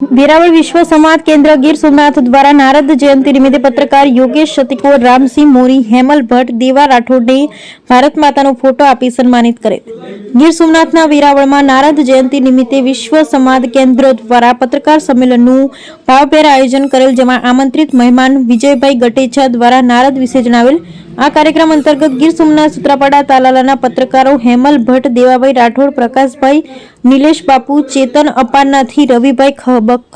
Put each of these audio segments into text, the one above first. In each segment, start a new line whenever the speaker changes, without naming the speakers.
વેરાવળ વિશ્વ સંવાદ કેન્દ્ર ગીર સોમનાથ દ્વારા નારદ જયંતિ નિમિત્તે પત્રકાર યોગેશ સતીકોર, રામસિંહ મોરી, હેમલ ભટ્ટ, દેવા રાઠોડને ભારત માતાનો ફોટો આપી સન્માનિત કરેલ. ગીર સોમનાથના વેરાવળમાં નારદ જયંતિ નિમિત્તે વિશ્વ સંવાદ કેન્દ્ર દ્વારા પત્રકાર સંમેલનનું ભાવભેર આયોજન કરેલ, જેમાં આમંત્રિત મહેમાન વિજયભાઈ ગટેચા દ્વારા નારદ વિશે જણાવેલ. આ કાર્યક્રમ અંતર્ગત ગીર સોમનાથ સુત્રાપાડા તાલાલાના પત્રકારો હેમલ ભટ્ટ, દેવાભાઈ રાઠોડ, પ્રકાશભાઈ, નિલેશ બાપુ, ચેતન અપારનાથી, રવિભાઈ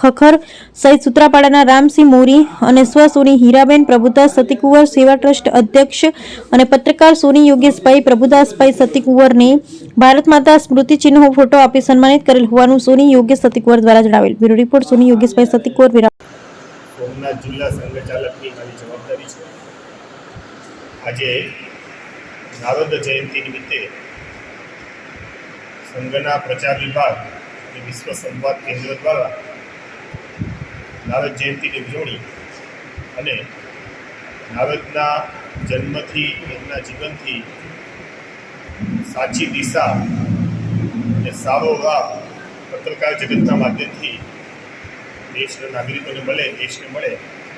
ખખર સહિત સુત્રાપાડાના રામસિંહ મોરી અને સ્વ સોની હીરાબેન, પ્રભુદાસ સતીકુંવર, સેવા ટ્રસ્ટ અધ્યક્ષ અને પત્રકાર સોની યોગેશભાઈ, પ્રભુદાસભાઈ સતીકુંવરને ભારત માતા સ્મૃતિ ચિહ્નો ફોટો આપી સન્માનિત કરેલ હોવાનું સોની યોગેશ સતીકુંવર દ્વારા જણાવેલ. બ્યુરો રિપોર્ટ સોની યોગેશભાઈ સતીકુંવર, વેરાવળ.
સોમનાથ જિલ્લા સંઘચાલકની મારી જવાબદારી છે. આજે નારદ જયંતિ નિમિત્તે સંઘના પ્રચાર વિભાગ અને વિશ્વ સંવાદ કેન્દ્ર દ્વારા નારદ જયંતિની ઉજવણી અને નારદના જન્મથી એમના જીવનથી સાચી દિશા અને સારો રાહ પત્રકાર જગતના માધ્યમથી દેશના નાગરિકોને મળે, દેશને મળે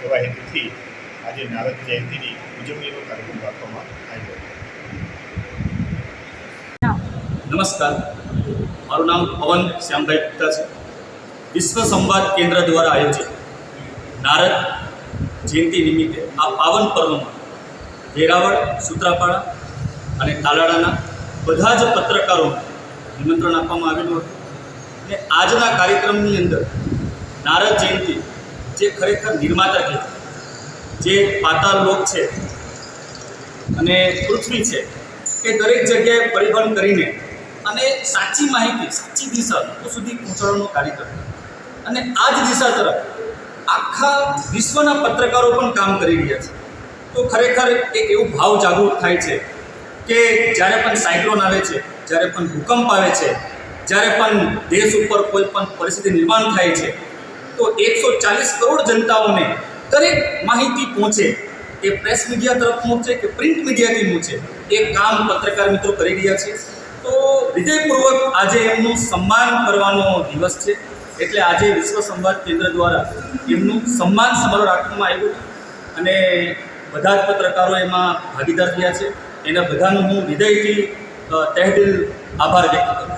એવા હેતુથી આજે નારદ જયંતિની ઉજવણીનો કાર્યક્રમ રાખવામાં આવ્યો.
નમસ્કાર, મારું નામ પવન શ્યામભાઈ ગુપ્તા છે. વિશ્વ સંવાદ કેન્દ્ર દ્વારા આયોજિત નારદ જયંતિ નિમિત્તે આ પાવન પર્વમાં વેરાવળ, સુત્રાપાડા અને તાલાળાના બધા જ પત્રકારોને નિમંત્રણ આપવામાં આવેલું હતું. અને આજના કાર્યક્રમની અંદર નારદ જયંતિ જે ખરેખર નિર્માતા કહેવાય, જે પાતાળ લોક છે અને પૃથ્વી છે, એ દરેક જગ્યાએ પરિભ્રમણ કરીને અને સાચી માહિતી, સાચી દિશા લોકો સુધી પહોંચાડવાનો કાર્યક્રમ, અને આ જ દિશા તરફ આખા વિશ્વના પત્રકારો પણ કામ કરી રહ્યા છે. તો ખરેખર એક એવું ભાવ જાગૃત થાય છે કે જ્યારે પણ સાયક્લોન આવે છે, જ્યારે પણ ભૂકંપ આવે છે, જ્યારે પણ દેશ ઉપર કોઈ પણ પરિસ્થિતિ નિર્માણ થાય છે, તો 140 કરોડ જનતાઓને દરેક માહિતી પહોંચે, એ પ્રેસ મીડિયા તરફ પહોંચે કે પ્રિન્ટ મીડિયાથી પહોંચે, એ કામ પત્રકાર મિત્રો કરી રહ્યા છે. તો હૃદયપૂર્વક આજે એમનું સન્માન કરવાનો દિવસ છે, એટલે આજે વિશ્વ સંવાદ કેન્દ્ર દ્વારા એમનું સન્માન સમારોહ રાખવામાં આવ્યો અને બધા જ પત્રકારો એમાં ભાગીદાર થયા છે. એના બધાનો હું હૃદયથી તહેદિલ આભાર વ્યક્ત કરું છું.